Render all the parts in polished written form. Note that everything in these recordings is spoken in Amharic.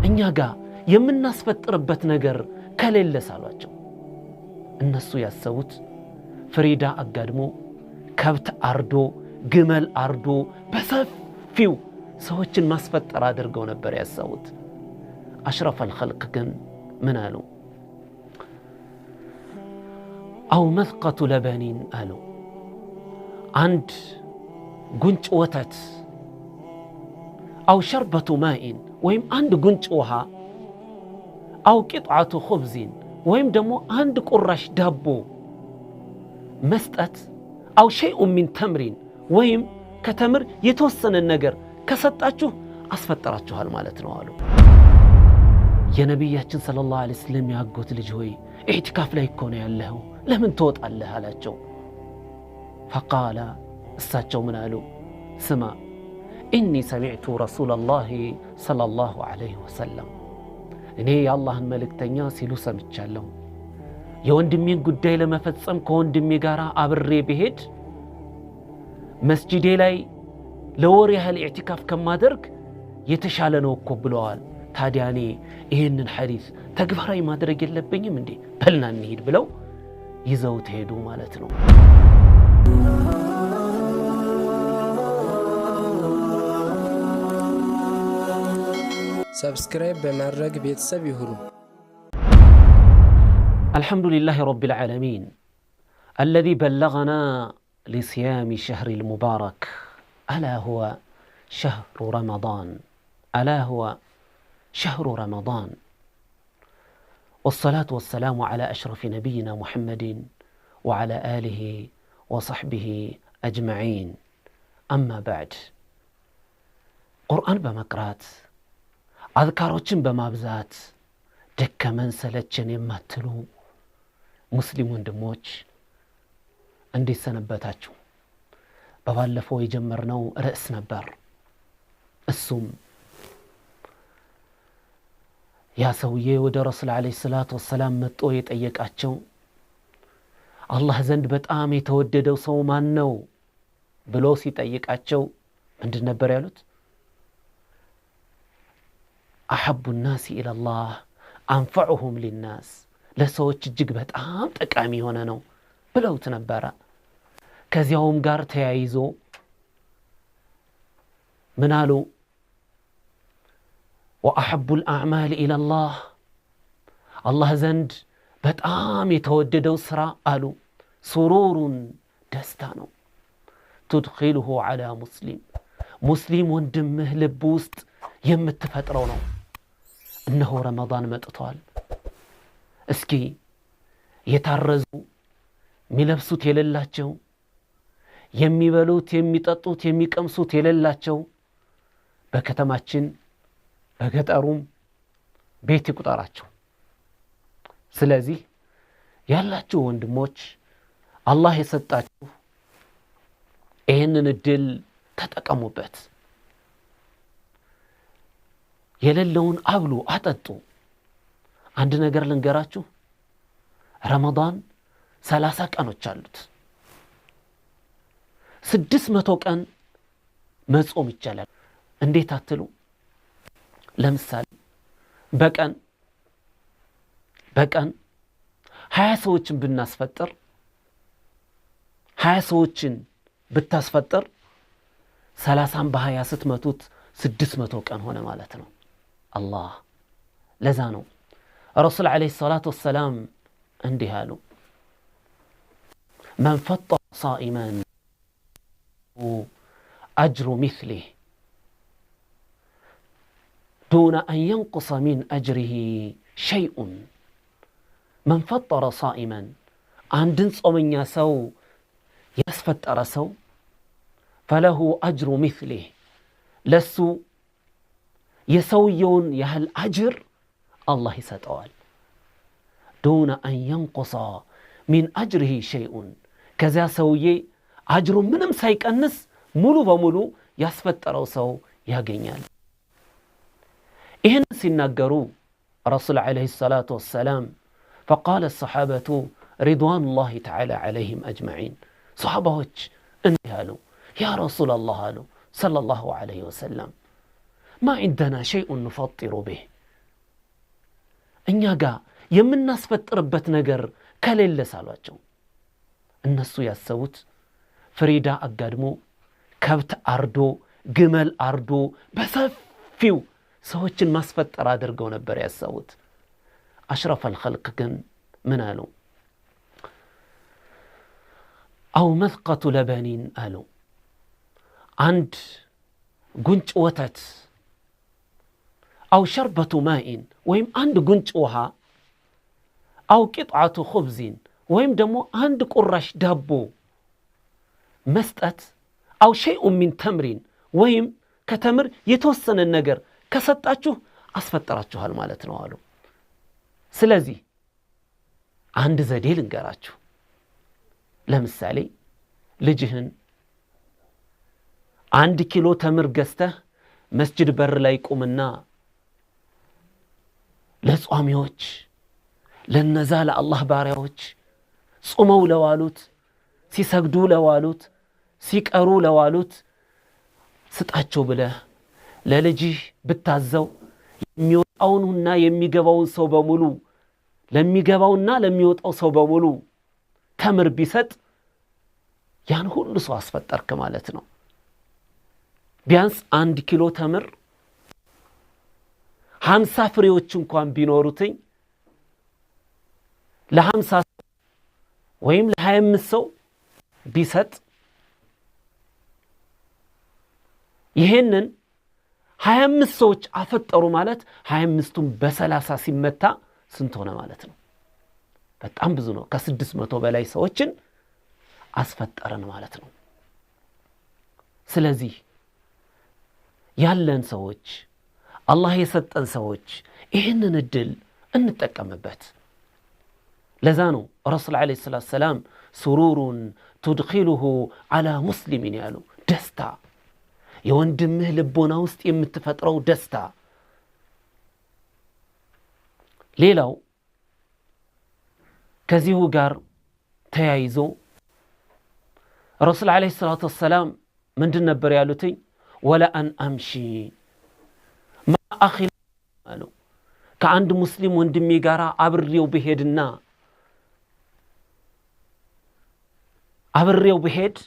እኛ ጋር የምናስፈጥርበት ነገር ከሌለስ አሏቸው። እነሱ ያሰቡት ፍሪዳ አጋድሞ ከብት አርዶ ግመል አርዶ በሰፊው ሰዎችን ማስፈጠር አድርገው ነበር ያሰቡት። አሽረፈል ኸልቅ ግን ምን አሉ? አው መስቀቱ ለበኒን አሉ። አንድ ጉንጭ ወተት አው ሸርበቱ ማኢን ወይም አንድ ጉንጭ ውሃ አው ቂጥዓቱ ኹብዚን ወይም ደግሞ አንድ ቁራሽ ዳቦ መስጠት አው ሸይኡ ሚን ተምሪን ወይም ከተምር የተወሰነ ነገር ከሰጣችሁ አስፈጠራችኋል ማለት ነው አሉ። የነቢያችን ሰለላሁ ዐለይሂ ወሰለም ያጎት ልጅ ሆይ ኢዕቲካፍ ላይ እኮ ነው ያለኸው ለምን ትወጣለህ አላቸው። ፈቃለ እሳቸው ምን አሉ? ስማ ኢኒ ሰሚዕቱ ረሱለላሂ ሰለላሁ ዐለይሂ ወሰለም እኔ የአላህን መልእክተኛ ሲሉ ሰምቻለሁ። የወንድሜን ጉዳይ ለመፈጸም ከወንድሜ ጋር አብሬ ብሄድ መስጂዴ ላይ ለወር ያህል ኢዕቲካፍ ከማደርግ የተሻለ ነው እኮ ብለዋል። ታዲያ እኔ ይህንን ሐዲስ ተግባራዊ ማድረግ የለብኝም እንዴ? በልና እንሂድ ብለው ይዘውት ሄዱ ማለት ነው። ሰብስክራይብ በማድረግ ቤተሰብ ይሁኑ። الحمد لله رب العالمين الذي بلغنا لصيام شهر المبارك ألا هو شهر رمضان ألا هو شهر رمضان والصلاة والسلام على أشرف نبينا محمد وعلى آله وصحبه أجمعين أما بعد قرآن بمقرات أذكاروችን በማብዛት ደከመን ሰለቸን የማትሉ ሙስሊም ወንድሞች እንዴት ሰነበታችሁ? በባለፈው የጀመርነው ርዕስ ነበር። እሱም ያ ሰውዬ ወደ ረሱል ዐለይሂ ሰላቱ ወሰላም መጥቶ የጠየቃቸው አላህ ዘንድ በጣም የተወደደው ሰው ማን ነው ብሎ ሲጠይቃቸው ምንድን ነበር ያሉት? አሐቡ الناس إلى الله أنفعهم للناس ለሰዎች እጅግ በጣም ጠቃሚ ሆነ ነው ብለውት ነበር። ከዚያውም ጋር ተያይዞ ምን አሉ? وأحب الأعمال إلى الله الله ዘንድ በጣም የተወደደው ስራ አሉ ሱሩሩን ደስታ ነው تدخله على مسلم ሙስሊም ወንድምህ ልብ ውስጥ የምትፈጥረው ነው። እነሆ ረመዳን መጥቷል። እስኪ የታረዙ የሚለብሱት የሌላቸው የሚበሉት የሚጠጡት የሚቀምሱት የሌላቸው በከተማችን በገጠሩም ቤት ይቁጠራቸው። ስለዚህ ያላችሁ ወንድሞች አላህ የሰጣችሁ ይህንን እድል ተጠቀሙበት። የሌለውን አብሉ አጠጡ። አንድ ነገር ልንገራችሁ፣ ረመዳን 30 ቀኖች አሉት። 600 ቀን መጾም ይቻላል። እንዴት አትሉ? ለምሳሌ በቀን 20 ሰዎችን ብናስፈጥር 20 ሰዎችን ብታስፈጥር 30 በ20 ስትመቱት 600 ቀን ሆነ ማለት ነው። አላህ ለዛ ነው ረሱል ዐለይሂ ሰላቱ ወሰላም እንዲህ አሉ፣ መን ፈጠረ ሷኢመን አጅሩ ሚስሊህ ዱነ አን የንቁሰ ሚን አጅሪሂ ሸይኡን። መን ፈጠረ ሷኢመን አንድን ጾመኛ ሰው ያስፈጠረ ሰው ፈለሁ አጅሩ ሚስሊህ ለሱ የሰውየውን ያህል አጅር አላህ ይሰጠዋል። ዱነ አን የንቁሰ ሚን አጅሪሂ ሸይኡን ከዚያ ሰውዬ አጅሩ ምንም ሳይቀንስ ሙሉ በሙሉ ያስፈጠረው ሰው ያገኛል። ይህን ሲናገሩ ረሱል ዐለይሂ ሰላቱ ወሰላም ፈቃለ ሰሓበቱ ሪድዋኑላሂ ተዓላ ዐለይሂም አጅመዒን ሰሓባዎች እንዲህ አሉ፣ ያ ረሱላ አላህ አሉ ሰለላሁ ዐለይሂ ወሰለም ማ ዒንደና ሸይኡን ንፈጢሩ ብህ እኛ ጋር የምናስፈጥርበት ነገር ከሌለስ አሏቸው። እነሱ ያሰቡት ፍሪዳ አጋድሞ ከብት አርዶ ግመል አርዶ በሰፊው ሰዎችን ማስፈጠር አድርገው ነበር ያሰቡት። አሽረፈል ኸልቅ ግን ምን አሉ? አው መዝቀቱ ለበኒን አሉ። አንድ ጉንጭ ወተት አው ሸርበቱ ማኢን ወይም አንድ ጉንጭ ውሃ አው ቂጥዓቱ ኹብዚን ወይም ደግሞ አንድ ቁራሽ ዳቦ መስጠት አው ሸይኡ ሚን ተምሪን ወይም ከተምር የተወሰነ ነገር ከሰጣችሁ አስፈጠራችኋል ማለት ነው አሉ። ስለዚህ አንድ ዘዴ ልንገራችሁ። ለምሳሌ ልጅህን 1 ኪሎ ተምር ገዝተህ መስጂድ በር ላይ ቁምና ለጿሚዎች ለነዛ ለአላህ ባሪያዎች ጾመው ለዋሉት ሲሰግዱ ለዋሉት ሲቀሩ ለዋሉት ስጣቸው ብለህ ለልጅህ ብታዘው የሚወጣውንና የሚገባውን ሰው በሙሉ ለሚገባውና ለሚወጣው ሰው በሙሉ ተምር ቢሰጥ ያን ሁሉ ሰው አስፈጠርክ ማለት ነው። ቢያንስ 1 ኪሎ ተምር 50 ፍሬዎች እንኳን ቢኖሩትኝ ለ50 ወይም ለ25 ሰው ቢሰጥ ይሄንን 25 ሰዎች አፈጠሩ ማለት 25ቱም በ30 ሲመታ ስንት ሆነ ማለት ነው? በጣም ብዙ ነው። ከ600 በላይ ሰዎችን አስፈጠረን ማለት ነው። ስለዚህ ያለን ሰዎች አላህ የሰጠን ሰዎች ይህንን እድል እንጠቀምበት። ለዛ ነው ረሱል ዓለይሂ ሰላቱ ወሰላም ሱሩሩን ትድኺሉሁ ዓላ ሙስሊሚን ያሉ። ደስታ የወንድምህ ልቦና ውስጥ የምትፈጥረው ደስታ። ሌላው ከዚሁ ጋር ተያይዞ ረሱል ዓለይሂ ሰላቱ ወሰላም ምንድን ነበር ያሉትኝ? ወለአን አምሺ ማአኺ አሉ። ከአንድ ሙስሊም ወንድሜ ጋር አብሬው ብሄድና አብሬው ብሄድ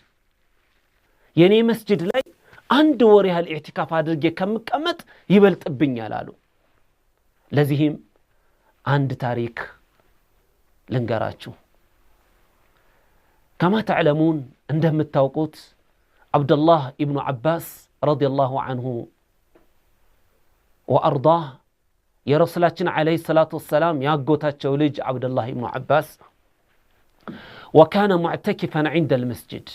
የኔ መስጂድ ላይ 1 ወር ያህል ኢዕቲካፍ አድርጌ ከምቀመጥ ይበልጥብኛል አሉ። ለዚህም አንድ ታሪክ ልንገራችሁ። ከማ ተዕለሙን እንደምታውቁት ዓብደላህ ኢብኑ ዓባስ ረዲየላሁ ዐንሁ ወአርዳህ የረሱላችን ዓለይሂ ሰላቱ ወሰላም ያጎታቸው ልጅ ዓብደላህ ኢብኑ ዓባስ ወካነ ሙዕተኪፈን ዒንደ ልመስጅድ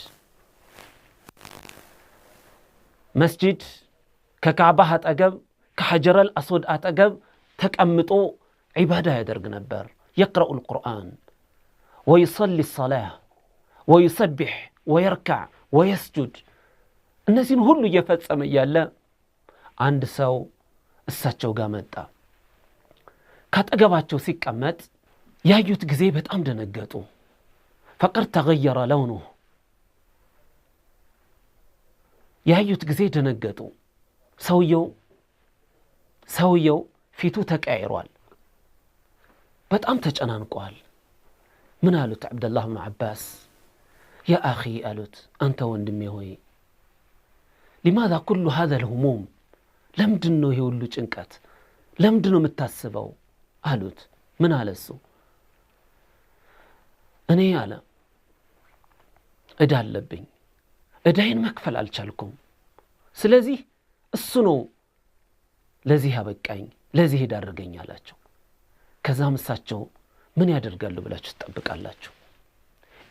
መስጅድ ከካዕባህ አጠገብ ከሐጀረል አስወድ አጠገብ ተቀምጦ ዒባዳ ያደርግ ነበር። የቅረኡ ልቁርአን ወይሰሊ ሰላህ ወይሰቢሕ ወየርካዕ ወየስጁድ እነዚህን ሁሉ እየፈጸመ እያለ አንድ ሰው እሳቸው ጋር መጣ። ካጠገባቸው ሲቀመጥ ያዩት ጊዜ በጣም ደነገጡ። ፈቀድ ተገየረ ለውኑህ ያዩት ጊዜ ደነገጡ። ሰውየው ፊቱ ተቀያይሯል። በጣም ተጨናንቋል። ምን አሉት ዓብደላህ ብኑ ዓባስ? ያ አኺ አሉት፣ አንተ ወንድሜ ሆይ ሊማዛ ኩሉ ሃذا الهموم ለምንድን ነው ይሄ ሁሉ ጭንቀት? ለምንድን ነው የምታስበው አሉት። ምን አለ እሱ? እኔ አለ ዕዳ አለብኝ፣ ዕዳዬን መክፈል አልቻልኩም። ስለዚህ እሱ ነው ለዚህ ያበቃኝ፣ ለዚህ ዳርገኝ አላቸው። ከዛም እሳቸው ምን ያደርጋሉ ብላችሁ ትጠብቃላችሁ?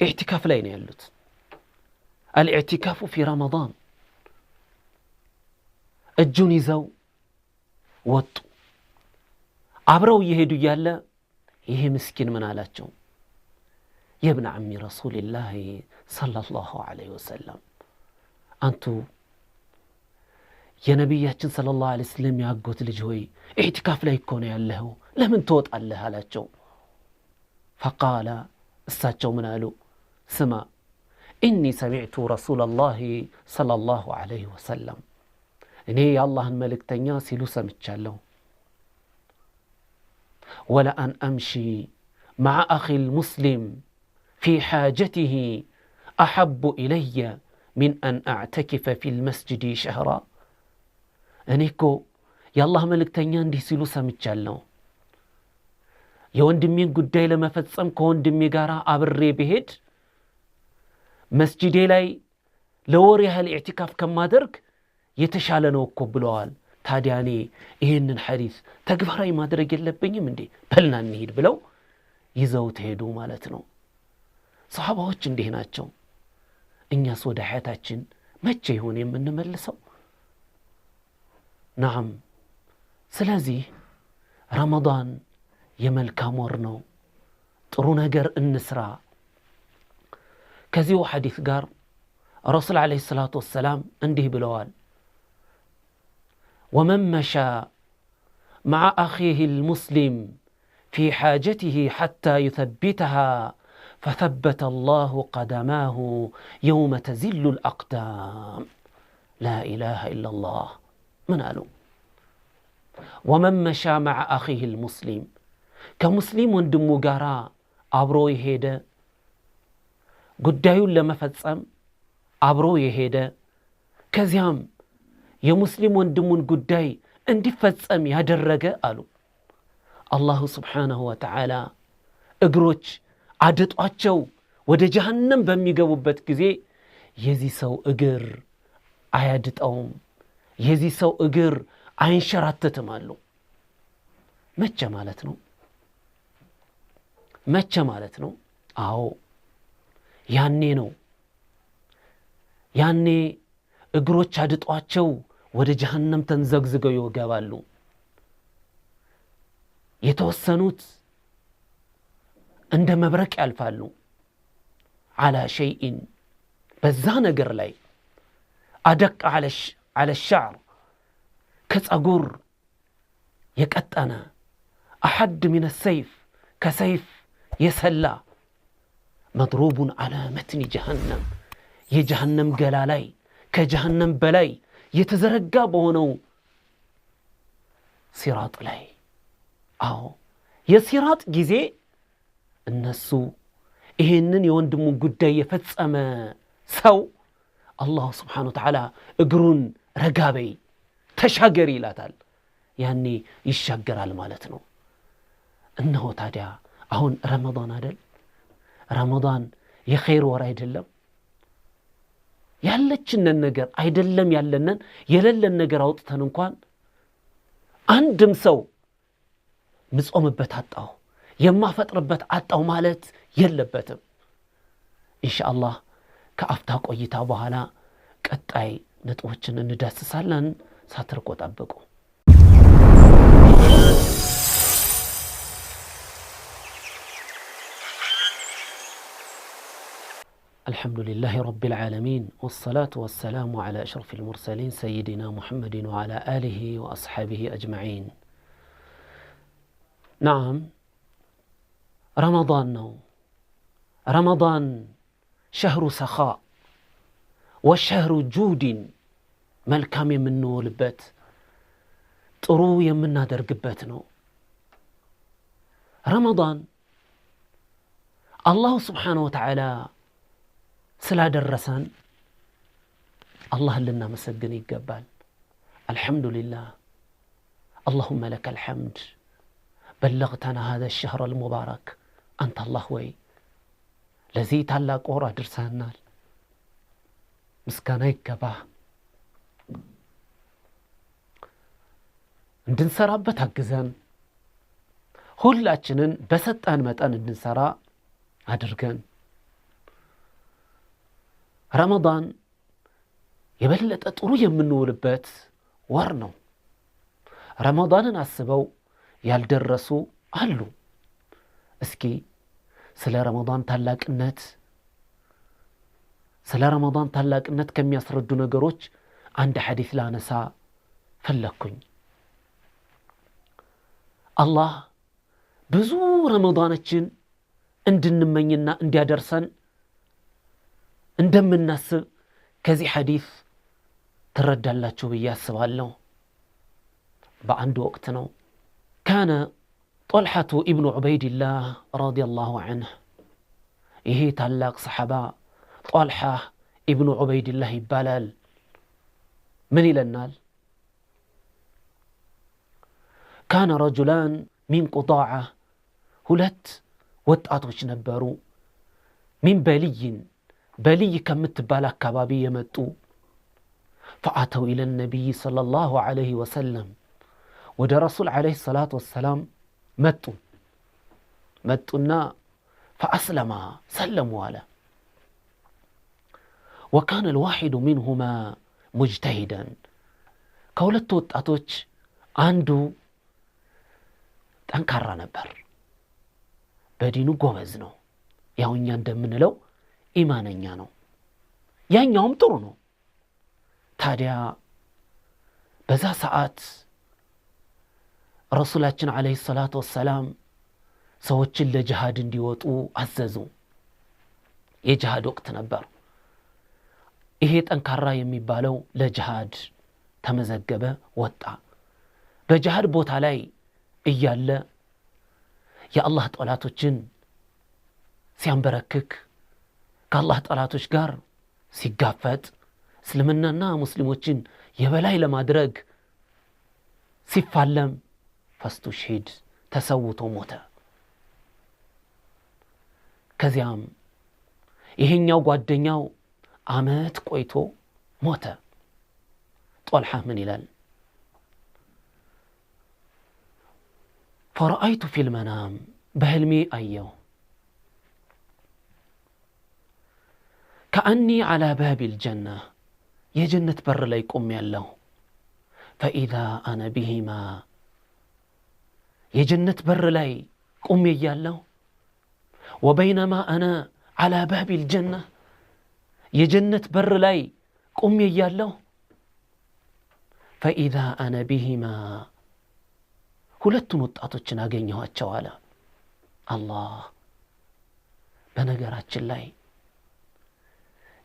ኢዕቲካፍ ላይ ነው ያሉት። አልኢዕቲካፉ ፊ ረመዳን። እጁን ይዘው ወጡ። አብረው እየሄዱ እያለ ይሄ ምስኪን ምን አላቸው? የብነ ዓሚ ረሱልላህ ሰለላሁ ዐለይሂ ወሰለም፣ አንቱ የነቢያችን ሰለላሁ ዐለይሂ ወሰለም ያጎት ልጅ ሆይ ኢዕቲካፍ ላይ እኮ ነው ያለኸው፣ ለምን ትወጣለህ አላቸው። ፈቃለ እሳቸው ምን አሉ? ስማ ኢኒ ሰሚዕቱ ረሱለላህ ሰለላሁ ዐለይሂ ወሰለም፣ እኔ የአላህን መልእክተኛ ሲሉ ሰምቻለሁ። ወለአን አምሺ መዓ አኺል ሙስሊም ፊ ሓጀትህ አሐቡ ኢለየ ሚን አን አዕተኪፈ ፊል መስጅዲ ሸህራ። እኔ እኮ የአላህ መልእክተኛ እንዲህ ሲሉ ሰምቻለሁ። የወንድሜን ጉዳይ ለመፈጸም ከወንድሜ ጋር አብሬ ብሄድ መስጂዴ ላይ ለወር ያህል ኢዕቲካፍ ከማደርግ የተሻለ ነው እኮ ብለዋል። ታዲያ እኔ ይህንን ሐዲስ ተግባራዊ ማድረግ የለብኝም እንዴ? በልና እንሂድ ብለው ይዘውት ሄዱ ማለት ነው። ሰሃባዎች እንዲህ ናቸው። እኛስ ወደ ሐያታችን መቼ ይሆን የምንመልሰው? ናም። ስለዚህ ረመዳን የመልካም ወር ነው። ጥሩ ነገር እንስራ። ከዚሁ ሐዲስ ጋር ረሱል ዓለይሂ ሰላቱ ወሰላም እንዲህ ብለዋል፣ ወመን መሻ መዓ አኺህ ልሙስሊም ፊ ሓጀትህ ሓታ ዩተቢተሃ ፈተበተ አላሁ ቀደማሁ የውመ ተዚሉ ልአቅዳም። ላ ኢላሃ ኢላላህ። ምን አሉ? ወመን መሻ መዓ አኺህ ልሙስሊም፣ ከሙስሊም ወንድሙ ጋር አብሮ የሄደ ጉዳዩን ለመፈጸም አብሮ የሄደ ከዚያም የሙስሊም ወንድሙን ጉዳይ እንዲፈጸም ያደረገ አሉ አላሁ ስብሓንሁ ወተዓላ እግሮች አድጧቸው ወደ ጀሃነም በሚገቡበት ጊዜ የዚህ ሰው እግር አያድጠውም፣ የዚህ ሰው እግር አይንሸራተትም አሉ። መቼ ማለት ነው? መቼ ማለት ነው? አዎ ያኔ ነው። ያኔ እግሮች አድጧቸው ወደ ጀሃነም ተንዘግዝገው ይገባሉ። የተወሰኑት እንደ መብረቅ ያልፋሉ። አላ ሸይኢን በዛ ነገር ላይ አደቅ አለ ሻዕር ከጸጉር የቀጠነ አሐድ ሚን ሰይፍ ከሰይፍ የሰላ መድሩቡን አላ መትኒ ጀሃነም የጀሃነም ገላ ላይ ከጀሃነም በላይ የተዘረጋ በሆነው ሲራጥ ላይ። አዎ የሲራጥ ጊዜ እነሱ ይሄንን የወንድሙ ጉዳይ የፈጸመ ሰው አላሁ ስብሓነሁ ወተዓላ እግሩን ረጋበይ ተሻገር ይላታል። ያኔ ይሻገራል ማለት ነው። እነሆ ታዲያ አሁን ረመዳን አይደል? ረመዳን የኸይር ወር አይደለም? ያለችንን ነገር አይደለም ያለንን የሌለን ነገር አውጥተን እንኳን አንድም ሰው ምጾምበት አጣው የማፈጥርበት አጣው ማለት የለበትም። ኢንሻአላህ ከአፍታ ቆይታ በኋላ ቀጣይ ነጥቦችን እንዳስሳለን። ሳትርቆ ጠብቁ። الحمد لله رب العالمين والصلاة والسلام على أشرف المرسلين سيدنا محمد وعلى آله وأصحابه أجمعين. نعم رمضان نو رمضان شهر سخاء وشهر جود ملكام يمنو لبت ጥሩ የምናደርግበት ነው። ረመዳን አላሁ ስብሓነሁ ወተዓላ ስላደረሰን አላህን ልናመሰግን ይገባል። አልሐምዱሊላህ اللهم لك الحمد بلغتنا هذا الشهر المبارك أنت الله وي لذي ታላቅ ወር አድርሰናል። ምስጋና ይገባህ። እንድንሰራበት አግዘን፣ ሁላችንን በሰጠን መጠን እንድንሰራ አድርገን። ረመዳን የበለጠ ጥሩ የምንውልበት ወር ነው። ረመዳንን አስበው ያልደረሱ አሉ። እስኪ ስለ ረመዳን ታላቅነት ከሚያስረዱ ነገሮች አንድ ሐዲስ ላነሳ ፈለኩኝ። አላህ ብዙ ረመዳኖችን እንድንመኝና እንዲያደርሰን እንደምናስብ ከዚህ ሐዲስ ትረዳላችሁ ብዬ አስባለሁ። በአንድ ወቅት ነው ካነ ጦልሐቱ ኢብኑ ዑበይድላህ ረዲየላሁ ዐንሁ ይሄ ታላቅ ሰሓባ ጦልሐ ኢብኑ ዑበይድላህ ይባላል። ምን ይለናል? ካነ ረጁላን ሚን ቁጣዓ ሁለት ወጣቶች ነበሩ። ሚን በልይን በልይ ከምትባል አካባቢ የመጡ ፈአተው ኢለ ነቢይ ሰለላሁ ዐለይሂ ወሰለም ወደ ረሱል ዐለይሂ ሰላቱ ወሰላም መጡና ፈአስለማ ሰለሙ አለ። ወካነ ልዋሒዱ ሚንሁማ ሙጅተሂደን ከሁለቱ ወጣቶች አንዱ ጠንካራ ነበር፣ በዲኑ ጎበዝ ነው። ያው እኛ እንደምንለው ኢማነኛ ነው። ያኛውም ጥሩ ነው። ታዲያ በዛ ሰዓት ረሱላችን ዐለይሂ ሰላቱ ወሰላም ሰዎችን ለጅሃድ እንዲወጡ አዘዙ። የጅሃድ ወቅት ነበር። ይሄ ጠንካራ የሚባለው ለጅሃድ ተመዘገበ፣ ወጣ። በጅሃድ ቦታ ላይ እያለ የአላህ ጠላቶችን ሲያንበረክክ ከአላህ ጠላቶች ጋር ሲጋፈጥ እስልምናና ሙስሊሞችን የበላይ ለማድረግ ሲፋለም ፈስቱሽሂድ ተሰውቶ ሞተ። ከዚያም ይሄኛው ጓደኛው ዓመት ቆይቶ ሞተ። ጦልሐ ምን ይላል? ፈረአይቱ ፊል መናም በህልሜ አየሁ ከአኒ ዓላ ባቢል ጀና የጀነት በር ላይ ቆም ያለሁ ፈኢዛ አነ ቢሂማ የጀነት በር ላይ ቆም ያለሁ ወበይነማ አነ ዓላ ባቢል ጀና የጀነት በር ላይ ቆም ያለሁ ፈኢዛ አነ ቢሂማ ሁለቱን ወጣቶችን አገኘኋቸው አለ። አላህ በነገራችን ላይ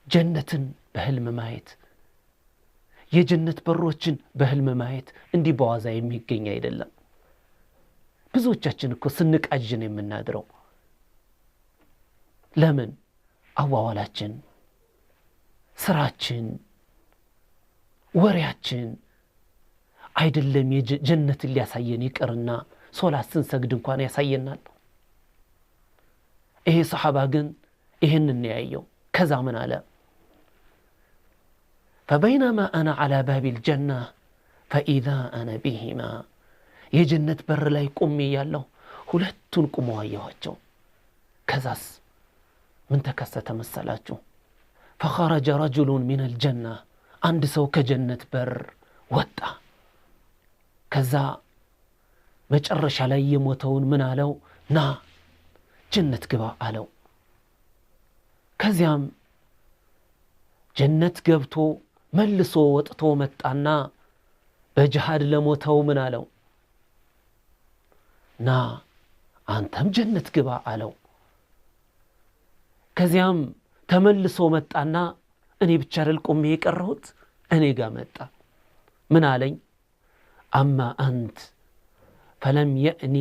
ጀነትን በህልም ማየት የጀነት በሮችን በህልም ማየት እንዲህ በዋዛ የሚገኝ አይደለም። ብዙዎቻችን እኮ ስንቃዥን የምናድረው ለምን? አዋዋላችን፣ ስራችን፣ ወሬያችን አይደለም የጀነትን ሊያሳየን ይቅርና ሶላት ስንሰግድ እንኳን ያሳየናል። ይሄ ሰሓባ ግን ይህንን ያየው። ከዛ ምን አለ? ፈበይነማ አነ ዓላ ባቢል ጀና ፈኢዛ አነ ቢሂማ የጀነት በር ላይ ቆሜ ያለሁ ሁለቱን ቁመው አየኋቸው። ከዛስ ምን ተከሰተ መሰላችሁ? ፈኸረጀ ረጁሉን ሚነል ጀና አንድ ሰው ከጀነት በር ወጣ። ከዛ መጨረሻ ላይ የሞተውን ምን አለው? ና ጀነት ግባ አለው። ከዚያም ጀነት ገብቶ መልሶ ወጥቶ መጣና በጅሃድ ለሞተው ምን አለው? ና አንተም ጀነት ግባ አለው። ከዚያም ተመልሶ መጣና እኔ ብቻ አይደል ቆሜ የቀረሁት፣ እኔ ጋር መጣ። ምን አለኝ? አማ አንት ፈለም የእኒ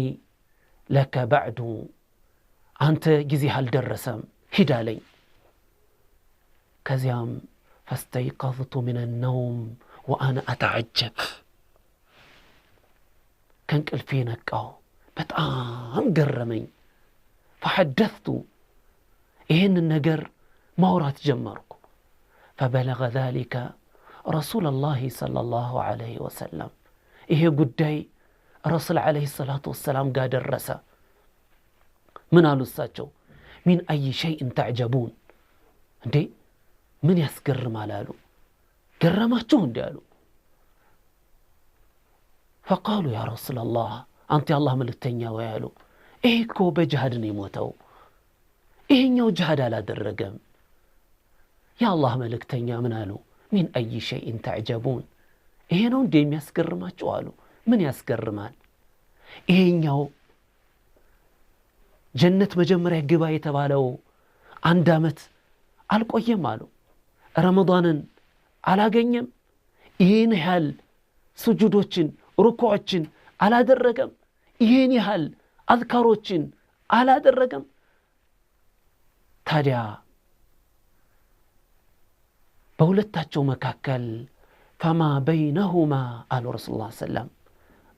ለከ ባዕዱ አንተ ጊዜህ አልደረሰም ሂድ አለኝ። ከዚያም ፈስተይቀዝቱ ምን ነውም ወአነ አተዐጀብ ከእንቅልፌ ነቃው፣ በጣም ገረመኝ። ፈሐደثቱ ይህንን ነገር ማውራት ጀመርኩ። ፈበለገ ذلك ረሱል ላህ ሰለላሁ ዐለይሂ ወሰለም ይሄ ጉዳይ ረሱል ዐለይሂ ሰላቱ ወሰላም ጋር ደረሰ። ምን አሉ እሳቸው? ሚን አይ ሸይእን ተዕጀቡን እንዴ ምን ያስገርማል አሉ። ገረማችሁ እንዲ አሉ። ፈቃሉ ያ ረሱላላህ አንተ የአላህ መልእክተኛ ወይ አሉ። ይሄ እኮ በጅሃድ ነው የሞተው፣ ይሄኛው ጅሃድ አላደረገም። የአላህ መልእክተኛ ምን አሉ? ሚን አይ ሸይእን ተዕጀቡን ይሄ ነው እንዴ የሚያስገርማችሁ አሉ። ምን ያስገርማል? ይሄኛው ጀነት መጀመሪያ ግባ የተባለው 1 ዓመት አልቆየም አሉ። ረመዳንን አላገኘም። ይህን ያህል ስጁዶችን ሩኩዖችን አላደረገም። ይህን ያህል አዝካሮችን አላደረገም? ታዲያ በሁለታቸው መካከል ፈማ በይነሁማ አሉ ረሱሉላህ ሰለም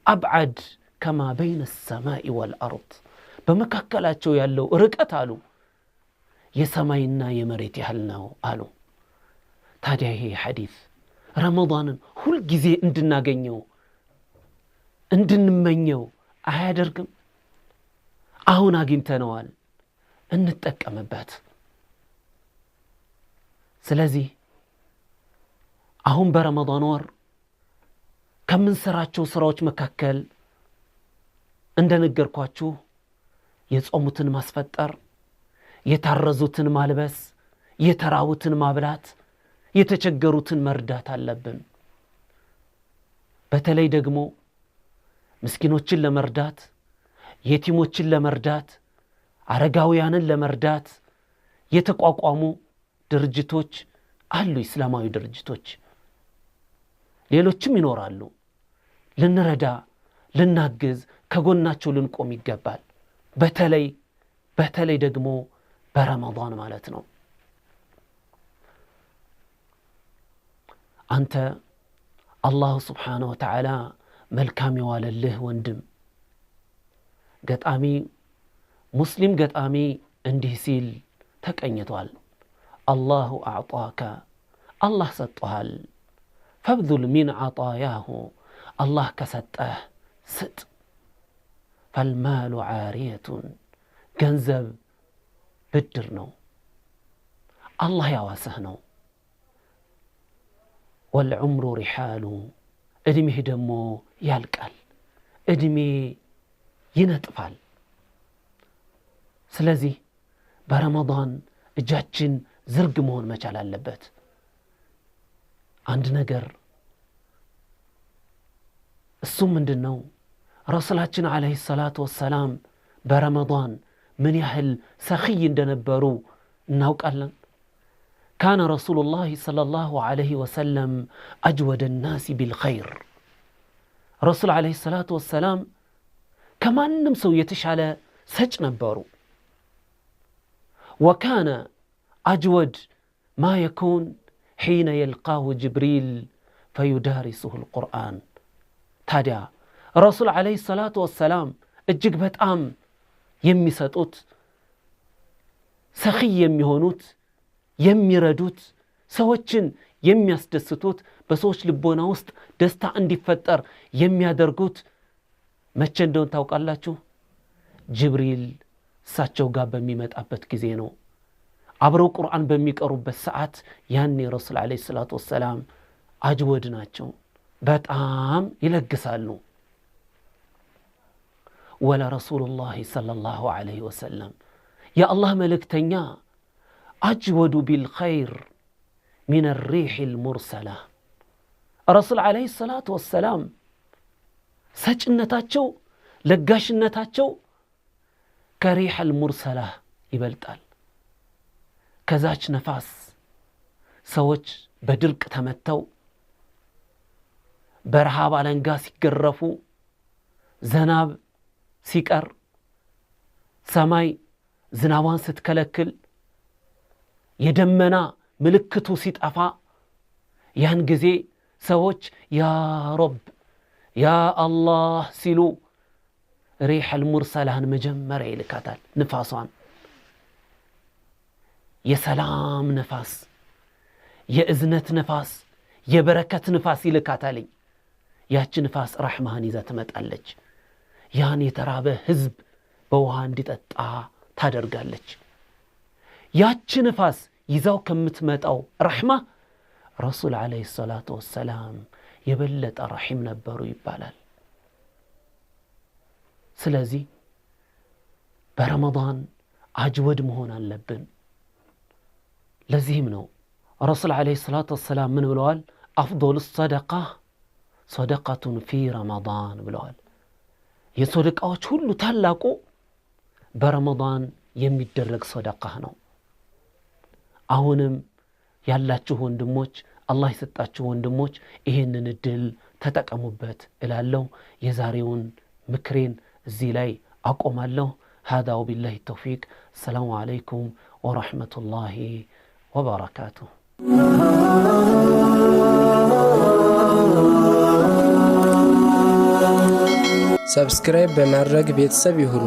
አብዓድ ከማ በይነ ሰማኢ ወልአርድ በመካከላቸው ያለው ርቀት አሉ የሰማይና የመሬት ያህል ነው አሉ። ታዲያ ይሄ ሐዲስ ረመዳንን ሁል ጊዜ እንድናገኘው እንድንመኘው አያደርግም? አሁን አግኝተነዋል፣ እንጠቀምበት። ስለዚህ አሁን በረመዳን ወር ከምንሰራቸው ስራዎች መካከል እንደነገርኳችሁ የጾሙትን ማስፈጠር፣ የታረዙትን ማልበስ፣ የተራቡትን ማብላት፣ የተቸገሩትን መርዳት አለብን። በተለይ ደግሞ ምስኪኖችን ለመርዳት፣ የቲሞችን ለመርዳት፣ አረጋውያንን ለመርዳት የተቋቋሙ ድርጅቶች አሉ፣ እስላማዊ ድርጅቶች። ሌሎችም ይኖራሉ። ልንረዳ፣ ልናግዝ፣ ከጎናቸው ልንቆም ይገባል። በተለይ ደግሞ በረመዳን ማለት ነው። አንተ አላሁ ስብሓነሁ ወተዓላ መልካም የዋለልህ ወንድም ገጣሚ፣ ሙስሊም ገጣሚ እንዲህ ሲል ተቀኝቷል። አላሁ አዕጣከ አላህ ሰጥቶሃል፣ ፈብዙል ሚን ዓጣያሁ አላህ ከሰጠህ ስጥ፣ ፈልማሉ ዓሪየቱን ገንዘብ ብድር ነው፣ አላህ ያዋሰህ ነው። ወልዑምሩ ሪሓሉ እድሜህ ደግሞ ያልቃል፣ እድሜ ይነጥፋል። ስለዚህ በረመዳን እጃችን ዝርግ መሆን መቻል አለበት። አንድ ነገር እሱም ምንድነው? ረሱላችን ዓለይሂ ሰላቱ ወሰላም በረመዳን ምን ያህል ሰኺይ እንደነበሩ እናውቃለን። ካነ ረሱሉላህ ሰለላሁ ዐለይሂ ወሰለም አጅወደ ናሲ ቢልኸይር። ረሱል ዓለይሂ ሰላቱ ወሰላም ከማንም ሰው የተሻለ ሰጭ ነበሩ። ወካነ አጅወድ ማ የኩን ሒነ የልቃሁ ጅብሪል ፈዩዳሪሱሁ ልቁርአን። ታዲያ ረሱል ዓለይሂ ሰላቱ ወሰላም እጅግ በጣም የሚሰጡት፣ ሰኺይ የሚሆኑት፣ የሚረዱት፣ ሰዎችን የሚያስደስቱት፣ በሰዎች ልቦና ውስጥ ደስታ እንዲፈጠር የሚያደርጉት መቼ እንደሆነ ታውቃላችሁ? ጅብሪል እሳቸው ጋር በሚመጣበት ጊዜ ነው። አብረው ቁርአን በሚቀሩበት ሰዓት ያኔ ረሱል ዓለይሂ ሰላቱ ወሰላም አጅወድ ናቸው፣ በጣም ይለግሳሉ። ወለረሱሉላህ ሰለላሁ ዐለይሂ ወሰለም የአላህ መልእክተኛ አጅወዱ ቢልኸይር ሚን ሪሕ ልሙርሰላ። ረሱል ዓለይሂ ሰላቱ ወሰላም ሰጭነታቸው፣ ለጋሽነታቸው ከሪሕ ልሙርሰላ ይበልጣል። ከዛች ነፋስ ሰዎች በድርቅ ተመተው በረሃብ አለንጋ ሲገረፉ፣ ዝናብ ሲቀር፣ ሰማይ ዝናቧን ስትከለክል፣ የደመና ምልክቱ ሲጠፋ፣ ያን ጊዜ ሰዎች ያ ረብ ያ አላህ ሲሉ ሪሕ ልሙርሰላን መጀመሪያ ይልካታል። ንፋሷን የሰላም ነፋስ፣ የእዝነት ነፋስ፣ የበረከት ነፋስ ይልካታልኝ። ያች ንፋስ ረሕማን ይዛ ትመጣለች። ያን የተራበ ህዝብ በውሃ እንዲጠጣ ታደርጋለች። ያች ንፋስ ይዛው ከምትመጣው ረሕማ ረሱል ዓለይሂ ሰላቱ ወሰላም የበለጠ ረሒም ነበሩ ይባላል። ስለዚህ በረመዳን አጅወድ መሆን አለብን። ለዚህም ነው ረሱል ዓለይሂ ሰላቱ ወሰላም ምን ብለዋል? አፍዶሉ ሰደቃ ሰደቃቱን ፊ ረመዳን ብለዋል። የሰደቃዎች ሁሉ ታላቁ በረመዳን የሚደረግ ሰደቃህ ነው። አሁንም ያላችሁ ወንድሞች፣ አላህ የሰጣችሁ ወንድሞች ይህንን እድል ተጠቀሙበት እላለሁ። የዛሬውን ምክሬን እዚህ ላይ አቆማለሁ። هذا وبالله التوفيق. السلام عليكم ورحمة الله وبركاته. ሰብስክራይብ በማድረግ ቤተሰብ ይሁኑ።